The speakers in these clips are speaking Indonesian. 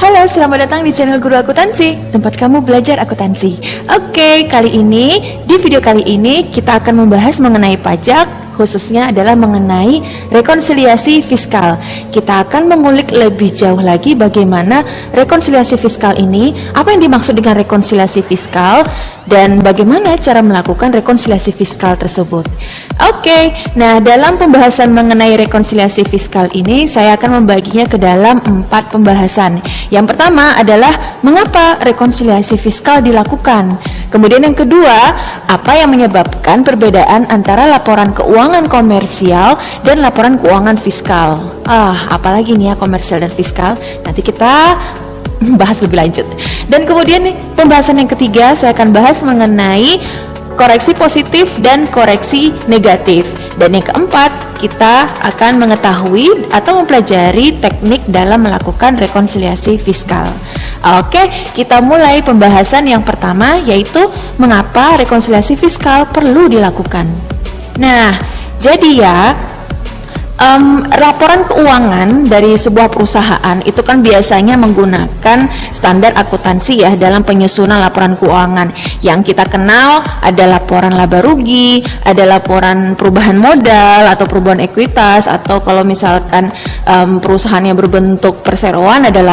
Halo, selamat datang di channel Guru Akuntansi, tempat kamu belajar akuntansi. Oke, di video kali ini kita akan membahas mengenai pajak, khususnya adalah mengenai rekonsiliasi fiskal. Kita akan mengulik lebih jauh lagi bagaimana rekonsiliasi fiskal ini, apa yang dimaksud dengan rekonsiliasi fiskal, dan bagaimana cara melakukan rekonsiliasi fiskal tersebut. Oke, nah dalam pembahasan mengenai rekonsiliasi fiskal ini, saya akan membaginya ke dalam 4 pembahasan. Yang pertama adalah mengapa rekonsiliasi fiskal dilakukan. Kemudian yang kedua, apa yang menyebabkan perbedaan antara laporan keuangan komersial dan laporan keuangan fiskal. Apalagi nih ya komersial dan fiskal, nanti kita bahas lebih lanjut. Dan kemudian nih, pembahasan yang ketiga saya akan bahas mengenai koreksi positif dan koreksi negatif. Dan yang keempat, kita akan mengetahui atau mempelajari teknik dalam melakukan rekonsiliasi fiskal. Oke, kita mulai pembahasan yang pertama, yaitu mengapa rekonsiliasi fiskal perlu dilakukan. Nah, jadi ya, laporan keuangan dari sebuah perusahaan itu kan biasanya menggunakan standar akuntansi ya dalam penyusunan laporan keuangan. Yang kita kenal ada laporan laba rugi, ada laporan perubahan modal atau perubahan ekuitas, atau kalau misalkan perusahaan yang berbentuk perseroan ada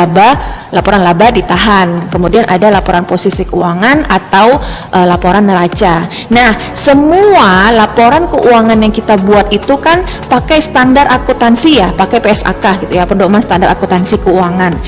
laporan laba ditahan. Kemudian ada laporan posisi keuangan atau laporan neraca. Nah, semua laporan keuangan yang kita buat itu kan pakai standar akuntansi ya, pakai PSAK gitu ya, pedoman standar akuntansi keuangan.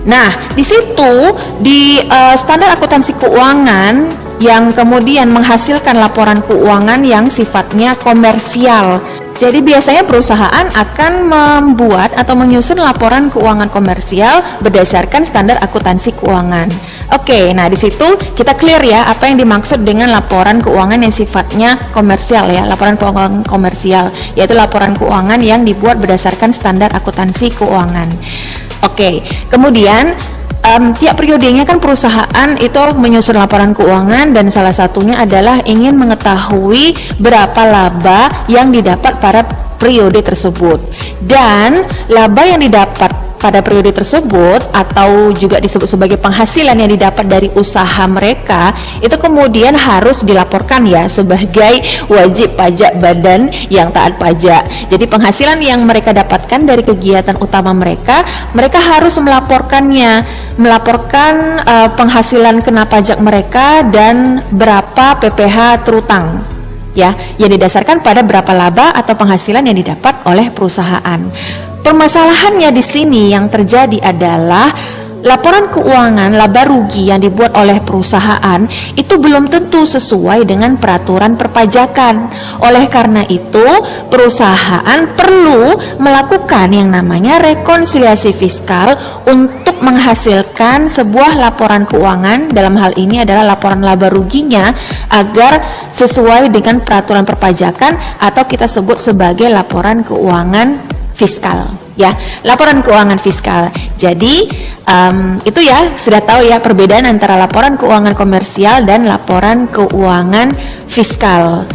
Nah, di situ di standar akuntansi keuangan yang kemudian menghasilkan laporan keuangan yang sifatnya komersial. Jadi biasanya perusahaan akan membuat atau menyusun laporan keuangan komersial berdasarkan standar akuntansi keuangan. Oke, nah di situ kita clear ya apa yang dimaksud dengan laporan keuangan yang sifatnya komersial ya, laporan keuangan komersial, yaitu laporan keuangan yang dibuat berdasarkan standar akuntansi keuangan. Oke, kemudian tiap periodenya kan perusahaan itu menyusun laporan keuangan, dan salah satunya adalah ingin mengetahui berapa laba yang didapat pada periode tersebut, dan laba yang didapat pada periode tersebut atau juga disebut sebagai penghasilan yang didapat dari usaha mereka itu kemudian harus dilaporkan ya sebagai wajib pajak badan yang taat pajak. Jadi penghasilan yang mereka dapatkan dari kegiatan utama mereka harus melaporkannya, melaporkan penghasilan kena pajak mereka dan berapa PPh terutang ya, yang didasarkan pada berapa laba atau penghasilan yang didapat oleh perusahaan. Permasalahannya di sini yang terjadi adalah laporan keuangan laba rugi yang dibuat oleh perusahaan itu belum tentu sesuai dengan peraturan perpajakan. Oleh karena itu, perusahaan perlu melakukan yang namanya rekonsiliasi fiskal untuk menghasilkan sebuah laporan keuangan, dalam hal ini adalah laporan laba ruginya, agar sesuai dengan peraturan perpajakan atau kita sebut sebagai laporan keuangan fiskal ya, laporan keuangan fiskal. Jadi itu ya, sudah tahu ya perbedaan antara laporan keuangan komersial dan laporan keuangan fiskal.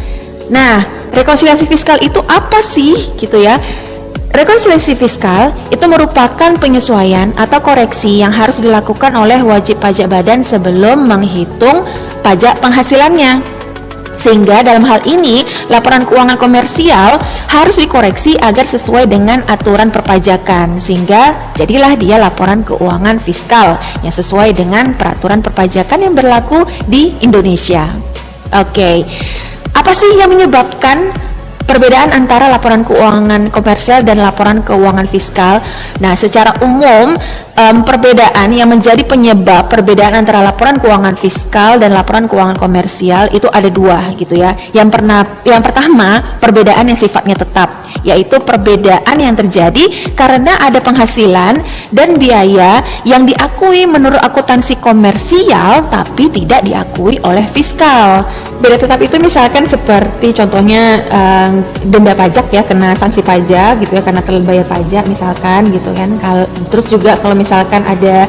Nah, rekonsiliasi fiskal itu apa sih gitu ya? Rekonsiliasi fiskal itu merupakan penyesuaian atau koreksi yang harus dilakukan oleh wajib pajak badan sebelum menghitung pajak penghasilannya. Sehingga dalam hal ini laporan keuangan komersial harus dikoreksi agar sesuai dengan aturan perpajakan, sehingga jadilah dia laporan keuangan fiskal yang sesuai dengan peraturan perpajakan yang berlaku di Indonesia. Oke, apa sih yang menyebabkan perbedaan antara laporan keuangan komersial dan laporan keuangan fiskal? Nah, secara umum perbedaan yang menjadi penyebab perbedaan antara laporan keuangan fiskal dan laporan keuangan komersial itu ada dua gitu ya. Yang pertama, perbedaan yang sifatnya tetap, yaitu perbedaan yang terjadi karena ada penghasilan dan biaya yang diakui menurut akuntansi komersial tapi tidak diakui oleh fiskal. Beda tetap itu misalkan seperti contohnya denda pajak ya, kena sanksi pajak gitu ya karena telat bayar pajak misalkan gitu kan. Terus juga kalau misalkan ada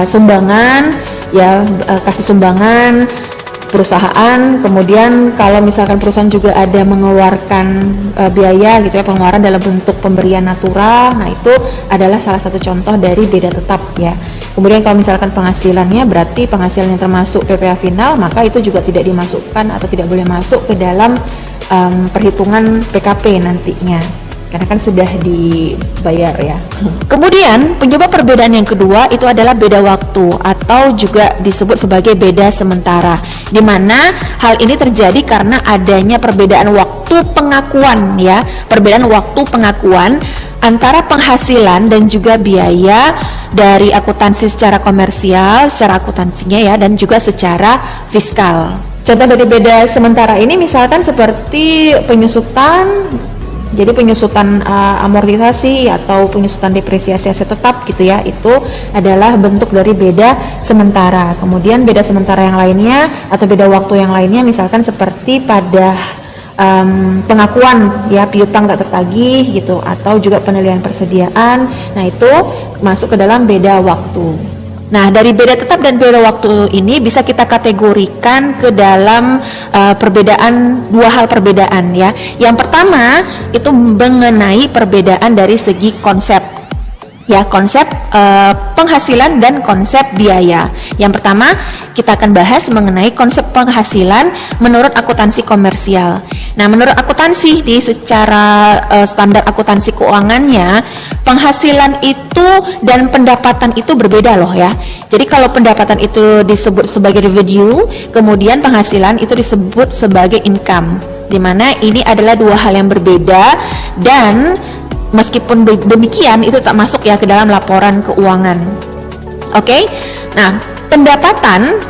sumbangan ya, kasih sumbangan perusahaan, kemudian kalau misalkan perusahaan juga ada mengeluarkan biaya gitu ya, pengeluaran dalam bentuk pemberian natura, nah itu adalah salah satu contoh dari beda tetap ya. Kemudian kalau misalkan penghasilannya berarti penghasilan yang termasuk PPh final, maka itu juga tidak dimasukkan atau tidak boleh masuk ke dalam perhitungan PKP nantinya, karena kan sudah dibayar ya. Kemudian penyebab perbedaan yang kedua itu adalah beda waktu atau juga disebut sebagai beda sementara, di mana hal ini terjadi karena adanya perbedaan waktu pengakuan ya, perbedaan waktu pengakuan antara penghasilan dan juga biaya dari akuntansi secara komersial, secara akuntansinya ya, dan juga secara fiskal. Contoh dari beda sementara ini misalkan seperti penyusutan, jadi penyusutan amortisasi atau penyusutan depresiasi aset tetap gitu ya, itu adalah bentuk dari beda sementara. Kemudian beda sementara yang lainnya atau beda waktu yang lainnya misalkan seperti pada pengakuan ya, piutang tak tertagih gitu, atau juga penilaian persediaan. Nah itu masuk ke dalam beda waktu. Nah, dari beda tetap dan beda waktu ini bisa kita kategorikan ke dalam perbedaan, dua hal perbedaan ya. Yang pertama itu mengenai perbedaan dari segi konsep ya, konsep penghasilan dan konsep biaya. Yang pertama kita akan bahas mengenai konsep penghasilan menurut akuntansi komersial. Nah, menurut akuntansi di secara standar akuntansi keuangannya, penghasilan itu dan pendapatan itu berbeda loh ya. Jadi kalau pendapatan itu disebut sebagai revenue, kemudian penghasilan itu disebut sebagai income, dimana ini adalah dua hal yang berbeda, dan meskipun demikian itu tak masuk ya ke dalam laporan keuangan. Oke. Nah, pendapatan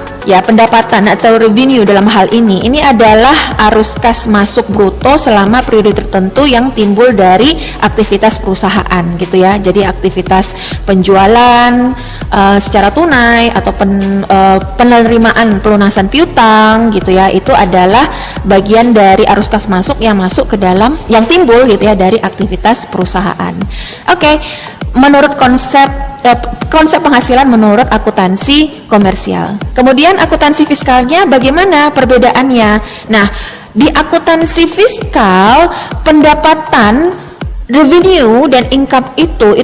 atau revenue dalam hal ini adalah arus kas masuk bruto selama periode tertentu yang timbul dari aktivitas perusahaan gitu ya. Jadi aktivitas penjualan secara tunai atau penerimaan pelunasan piutang gitu ya, itu adalah bagian dari arus kas masuk yang masuk ke dalam, yang timbul gitu ya dari aktivitas perusahaan. Oke. Menurut konsep penghasilan menurut akuntansi komersial. Kemudian akuntansi fiskalnya bagaimana perbedaannya? Nah, di akuntansi fiskal pendapatan, revenue dan income itu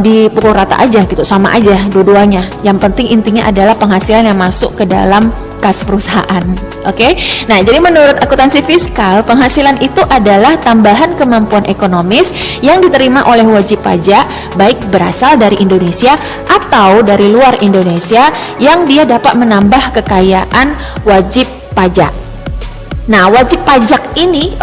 dipukul rata aja gitu, sama aja dua-duanya. Yang penting intinya adalah penghasilan yang masuk ke dalam kas perusahaan. Oke. Nah, jadi menurut akuntansi fiskal, penghasilan itu adalah tambahan kemampuan ekonomis yang diterima oleh wajib pajak baik berasal dari Indonesia atau dari luar Indonesia yang dia dapat menambah kekayaan wajib pajak. Nah, wajib pajak ini,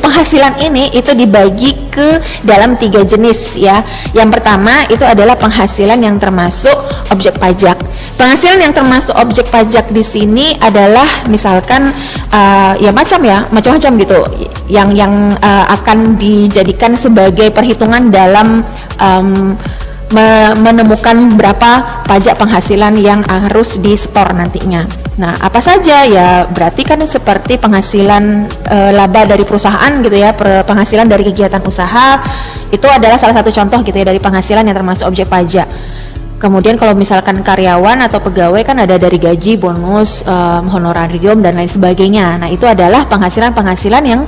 penghasilan ini itu dibagi ke dalam 3 jenis ya. Yang pertama itu adalah penghasilan yang termasuk objek pajak. Penghasilan yang termasuk objek pajak di sini adalah misalkan macam-macam gitu, yang akan dijadikan sebagai perhitungan dalam menemukan berapa pajak penghasilan yang harus disetor nantinya. Nah, apa saja ya, berarti kan seperti penghasilan laba dari perusahaan gitu ya, penghasilan dari kegiatan usaha, itu adalah salah satu contoh gitu ya dari penghasilan yang termasuk objek pajak. Kemudian kalau misalkan karyawan atau pegawai kan ada dari gaji, bonus, honorarium dan lain sebagainya. Nah, itu adalah penghasilan-penghasilan yang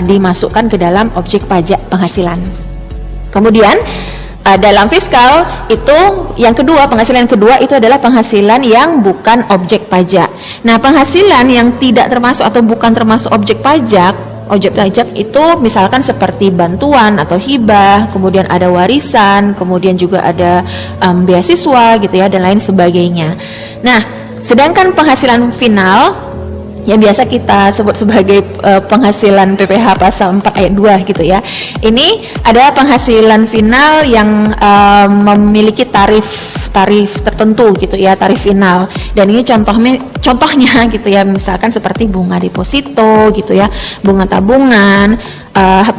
dimasukkan ke dalam objek pajak penghasilan. Kemudian dalam fiskal itu yang kedua, penghasilan yang kedua itu adalah penghasilan yang bukan objek pajak. Nah, penghasilan yang tidak termasuk atau bukan termasuk objek pajak itu misalkan seperti bantuan atau hibah, kemudian ada warisan, kemudian juga ada beasiswa gitu ya, dan lain sebagainya. Nah, sedangkan penghasilan final yang biasa kita sebut sebagai penghasilan PPh pasal 4 ayat 2 gitu ya. Ini adalah penghasilan final yang memiliki tarif tertentu gitu ya, tarif final. Dan ini contohnya gitu ya, misalkan seperti bunga deposito gitu ya, bunga tabungan,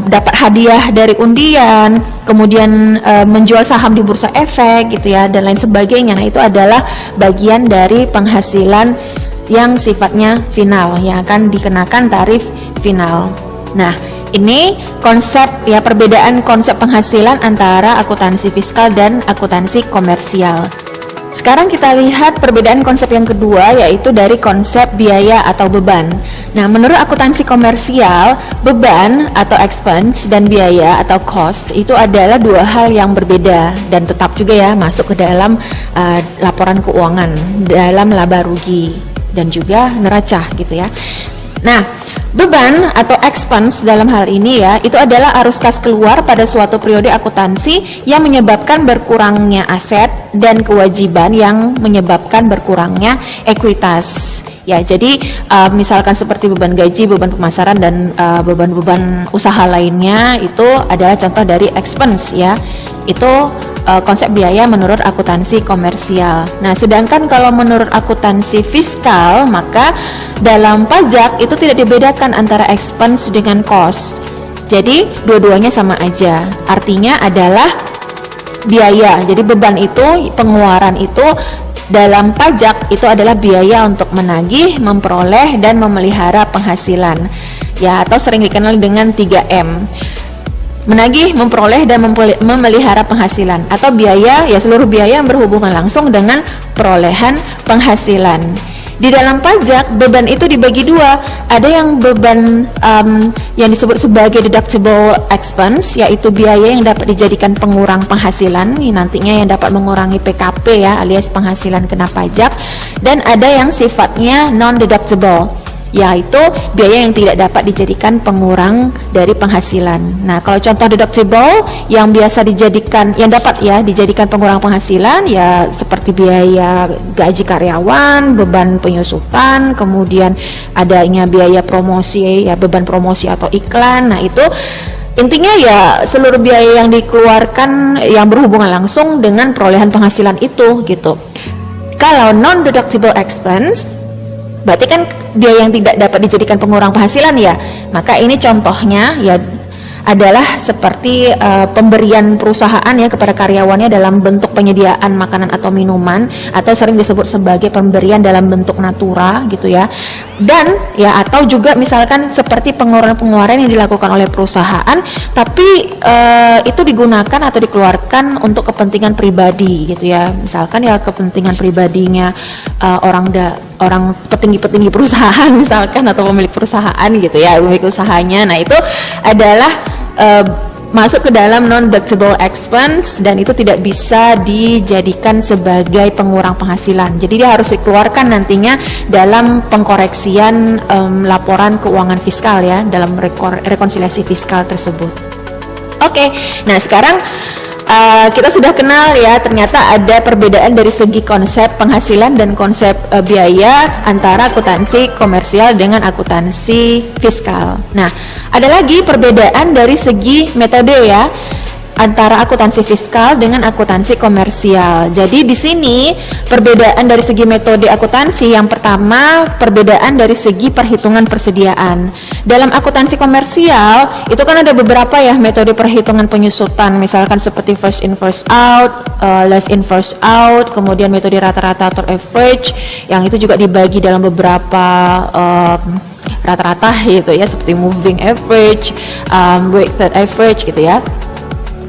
dapat hadiah dari undian, kemudian menjual saham di bursa efek gitu ya, dan lain sebagainya. Nah, itu adalah bagian dari penghasilan yang sifatnya final, yang akan dikenakan tarif final. Nah, ini konsep ya, perbedaan konsep penghasilan antara akuntansi fiskal dan akuntansi komersial. Sekarang kita lihat perbedaan konsep yang kedua, yaitu dari konsep biaya atau beban. Nah, menurut akuntansi komersial, beban atau expense dan biaya atau cost itu adalah dua hal yang berbeda dan tetap juga ya masuk ke dalam laporan keuangan, dalam laba rugi dan juga neraca gitu ya. Nah, beban atau expense dalam hal ini ya, itu adalah arus kas keluar pada suatu periode akuntansi yang menyebabkan berkurangnya aset dan kewajiban yang menyebabkan berkurangnya ekuitas. Ya, jadi misalkan seperti beban gaji, beban pemasaran dan beban-beban usaha lainnya itu adalah contoh dari expense ya. Itu konsep biaya menurut akuntansi komersial. Nah, sedangkan kalau menurut akuntansi fiskal, maka dalam pajak itu tidak dibedakan antara expense dengan cost. Jadi dua-duanya sama aja. Artinya adalah biaya. Jadi beban itu, pengeluaran itu dalam pajak itu adalah biaya untuk menagih, memperoleh dan memelihara penghasilan. Ya, atau sering dikenal dengan 3M. Menagih, memperoleh dan memelihara penghasilan, atau biaya ya seluruh biaya yang berhubungan langsung dengan perolehan penghasilan. Di dalam pajak beban itu dibagi dua, ada yang beban yang disebut sebagai deductible expense, yaitu biaya yang dapat dijadikan pengurang penghasilan, nantinya yang dapat mengurangi PKP ya alias penghasilan kena pajak, dan ada yang sifatnya non deductible, yaitu biaya yang tidak dapat dijadikan pengurang dari penghasilan. Nah, kalau contoh deductible yang biasa dijadikan, yang dapat ya dijadikan pengurang penghasilan ya seperti biaya gaji karyawan, beban penyusutan, kemudian adanya biaya promosi ya, beban promosi atau iklan. Nah, itu intinya ya seluruh biaya yang dikeluarkan yang berhubungan langsung dengan perolehan penghasilan itu gitu. Kalau non deductible expense berarti kan biaya yang tidak dapat dijadikan pengurang penghasilan ya. Maka ini contohnya ya adalah seperti pemberian perusahaan ya kepada karyawannya dalam bentuk penyediaan makanan atau minuman, atau sering disebut sebagai pemberian dalam bentuk natura gitu ya. Dan ya atau juga misalkan seperti pengeluaran-pengeluaran yang dilakukan oleh perusahaan tapi itu digunakan atau dikeluarkan untuk kepentingan pribadi gitu ya. Misalkan ya kepentingan pribadinya orang petinggi-petinggi perusahaan misalkan, atau pemilik perusahaan gitu ya, pemilik usahanya. Nah, itu adalah masuk ke dalam non-deductible expense dan itu tidak bisa dijadikan sebagai pengurang penghasilan. Jadi dia harus dikeluarkan nantinya dalam pengkoreksian laporan keuangan fiskal ya, dalam rekonsiliasi fiskal tersebut. Oke, nah sekarang kita sudah kenal ya, ternyata ada perbedaan dari segi konsep penghasilan dan konsep biaya antara akuntansi komersial dengan akuntansi fiskal. Nah, ada lagi perbedaan dari segi metode ya, antara akuntansi fiskal dengan akuntansi komersial. Jadi di sini perbedaan dari segi metode akuntansi, yang pertama perbedaan dari segi perhitungan persediaan. Dalam akuntansi komersial itu kan ada beberapa ya metode perhitungan penyusutan, misalkan seperti first in first out, last in first out, kemudian metode rata-rata atau average, yang itu juga dibagi dalam beberapa rata-rata gitu ya, seperti moving average, weighted average gitu ya.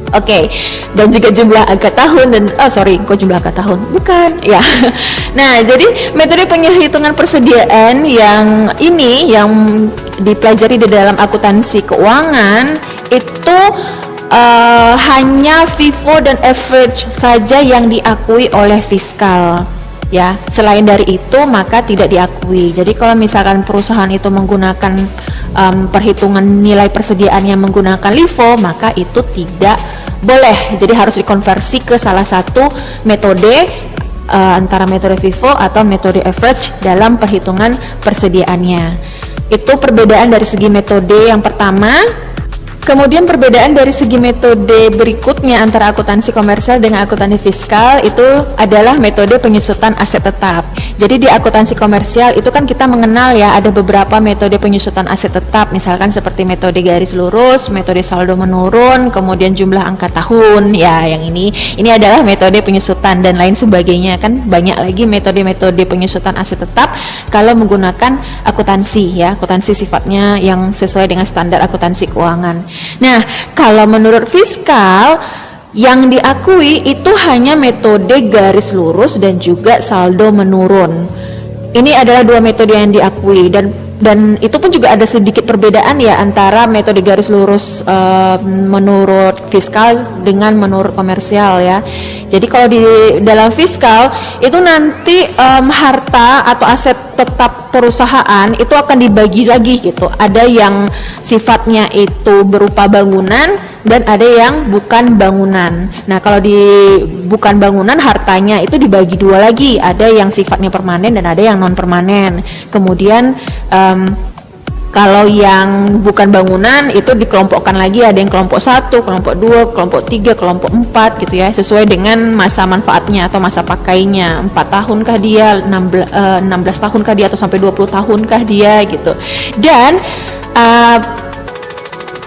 Oke, dan juga jumlah angka tahun dan jumlah angka tahun bukan ya. Nah, jadi metode penghitungan persediaan yang ini yang dipelajari di dalam akuntansi keuangan itu hanya FIFO dan average saja yang diakui oleh fiskal. Ya, selain dari itu maka tidak diakui. Jadi kalau misalkan perusahaan itu menggunakan perhitungan nilai persediaannya menggunakan LIFO, maka itu tidak boleh. Jadi harus dikonversi ke salah satu metode antara metode FIFO atau metode average dalam perhitungan persediaannya. Itu perbedaan dari segi metode yang pertama. Kemudian perbedaan dari segi metode berikutnya antara akuntansi komersial dengan akuntansi fiskal itu adalah metode penyusutan aset tetap. Jadi di akuntansi komersial itu kan kita mengenal ya ada beberapa metode penyusutan aset tetap, misalkan seperti metode garis lurus, metode saldo menurun, kemudian jumlah angka tahun ya, yang ini adalah metode penyusutan dan lain sebagainya. Kan banyak lagi metode-metode penyusutan aset tetap kalau menggunakan akuntansi ya, akuntansi sifatnya yang sesuai dengan standar akuntansi keuangan. Nah, kalau menurut fiskal Yang diakui itu hanya metode garis lurus dan juga saldo menurun. Ini adalah dua metode yang diakui, dan itu pun juga ada sedikit perbedaan ya antara metode garis lurus menurut fiskal dengan menurut komersial ya. Jadi kalau di dalam fiskal itu nanti harta atau aset tetap perusahaan itu akan dibagi lagi gitu. Ada yang sifatnya itu berupa bangunan dan ada yang bukan bangunan. Nah, kalau di bukan bangunan hartanya itu dibagi dua lagi. Ada yang sifatnya permanen dan ada yang non permanen. Kemudian kalau yang bukan bangunan itu dikelompokkan lagi, ada yang kelompok 1, kelompok 2, kelompok 3, kelompok 4 gitu ya, sesuai dengan masa manfaatnya atau masa pakainya. 4 tahunkah dia, 16 tahunkah dia, atau sampai 20 tahunkah dia gitu. Dan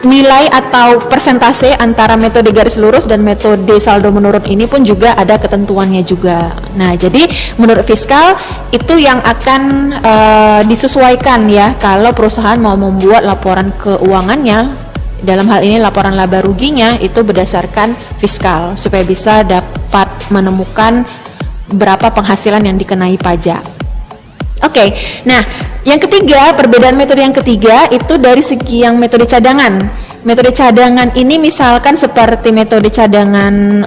nilai atau persentase antara metode garis lurus dan metode saldo menurun ini pun juga ada ketentuannya juga. Nah, jadi menurut fiskal itu yang akan disesuaikan ya kalau perusahaan mau membuat laporan keuangannya, dalam hal ini laporan laba ruginya itu berdasarkan fiskal supaya bisa dapat menemukan berapa penghasilan yang dikenai pajak. Oke, nah yang ketiga, perbedaan metode yang ketiga itu dari segi yang metode cadangan. Metode cadangan ini misalkan seperti metode cadangan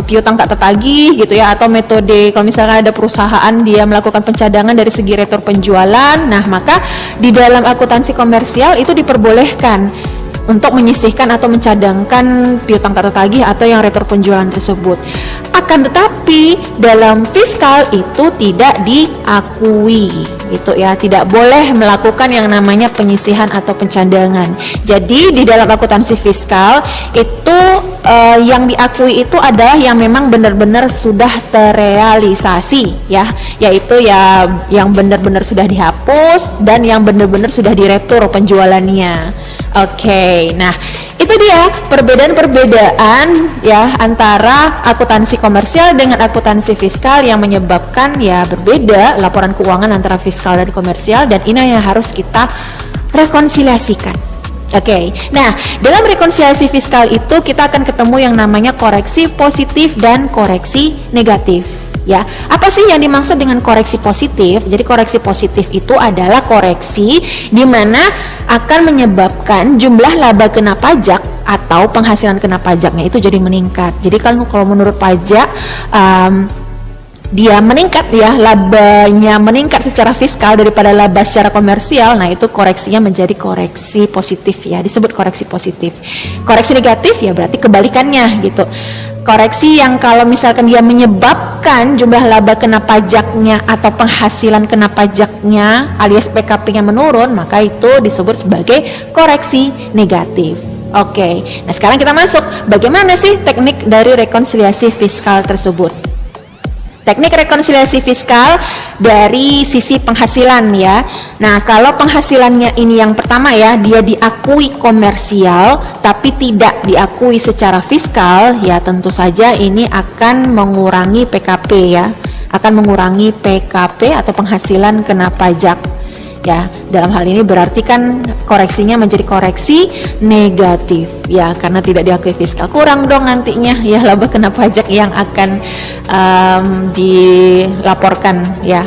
piutang tak tertagih gitu ya, atau metode kalau misalkan ada perusahaan dia melakukan pencadangan dari segi retur penjualan. Nah, maka di dalam akuntansi komersial itu diperbolehkan untuk menyisihkan atau mencadangkan piutang tak tertagih atau yang retur penjualan tersebut. Akan tetapi dalam fiskal itu tidak diakui gitu ya, tidak boleh melakukan yang namanya penyisihan atau pencadangan. Jadi di dalam akuntansi fiskal itu yang diakui itu adalah yang memang benar-benar sudah terrealisasi ya, yaitu ya yang benar-benar sudah dihapus dan yang benar-benar sudah diretur penjualannya. Oke, nah itu dia perbedaan-perbedaan ya antara akuntansi komersial dengan akuntansi fiskal yang menyebabkan ya berbeda laporan keuangan antara fiskal dan komersial, dan ini yang harus kita rekonsiliasikan. Oke, nah dalam rekonsiliasi fiskal itu kita akan ketemu yang namanya koreksi positif dan koreksi negatif. Ya, apa sih yang dimaksud dengan koreksi positif? Jadi koreksi positif itu adalah koreksi di mana akan menyebabkan jumlah laba kena pajak atau penghasilan kena pajaknya itu jadi meningkat. Jadi kalau menurut pajak dia meningkat ya, labanya meningkat secara fiskal daripada laba secara komersial. Nah, itu koreksinya menjadi koreksi positif ya, disebut koreksi positif. Koreksi negatif ya berarti kebalikannya gitu. Koreksi yang kalau misalkan dia menyebabkan jumlah laba kena pajaknya atau penghasilan kena pajaknya alias PKP-nya menurun, maka itu disebut sebagai koreksi negatif. Oke, nah sekarang kita masuk bagaimana sih teknik dari rekonsiliasi fiskal tersebut. Teknik rekonsiliasi fiskal dari sisi penghasilan ya. Nah, kalau penghasilannya ini yang pertama ya, dia diakui komersial tapi tidak diakui secara fiskal, ya tentu saja ini akan mengurangi PKP ya. Akan mengurangi PKP atau penghasilan kena pajak. Ya, dalam hal ini berarti kan koreksinya menjadi koreksi negatif ya, karena tidak diakui fiskal. Kurang dong nantinya ya laba kena pajak yang akan dilaporkan ya.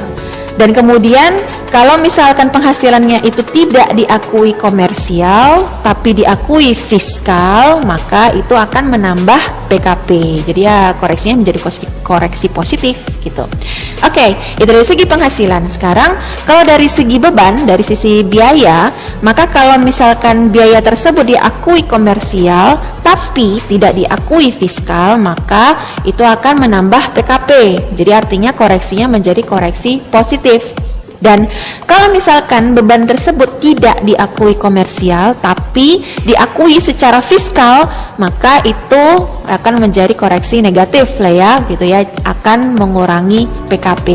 Dan kemudian kalau misalkan penghasilannya itu tidak diakui komersial tapi diakui fiskal, maka itu akan menambah PKP. Jadi ya koreksinya menjadi koreksi positif gitu. Oke, itu dari segi penghasilan. Sekarang kalau dari segi beban, dari sisi biaya, maka kalau misalkan biaya tersebut diakui komersial tapi tidak diakui fiskal, maka itu akan menambah PKP. Jadi artinya koreksinya menjadi koreksi positif. Dan kalau misalkan beban tersebut tidak diakui komersial tapi diakui secara fiskal, maka itu akan menjadi koreksi negatif lah ya gitu ya, akan mengurangi PKP.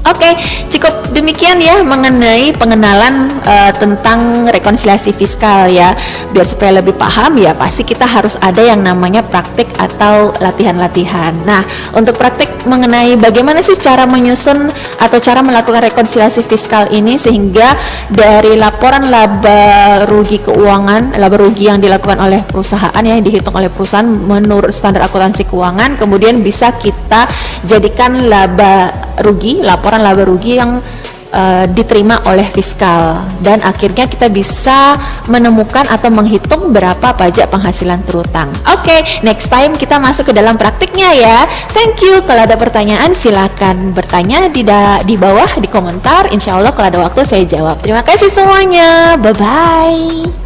Oke, cukup demikian ya mengenai pengenalan tentang rekonsiliasi fiskal ya. Biar supaya lebih paham ya, pasti kita harus ada yang namanya praktik atau latihan-latihan. Nah, untuk praktik mengenai bagaimana sih cara menyusun atau cara melakukan rekonsiliasi fiskal ini sehingga dari laporan laba rugi keuangan, laba rugi yang dilakukan oleh perusahaan ya, yang dihitung oleh perusahaan menurut standar akuntansi keuangan, kemudian bisa kita jadikan laporan laba rugi yang diterima oleh fiskal, dan akhirnya kita bisa menemukan atau menghitung berapa pajak penghasilan terutang. Oke, next time kita masuk ke dalam praktiknya ya. Thank you. Kalau ada pertanyaan silakan bertanya di bawah di komentar. Insya Allah kalau ada waktu saya jawab. Terima kasih semuanya. Bye bye.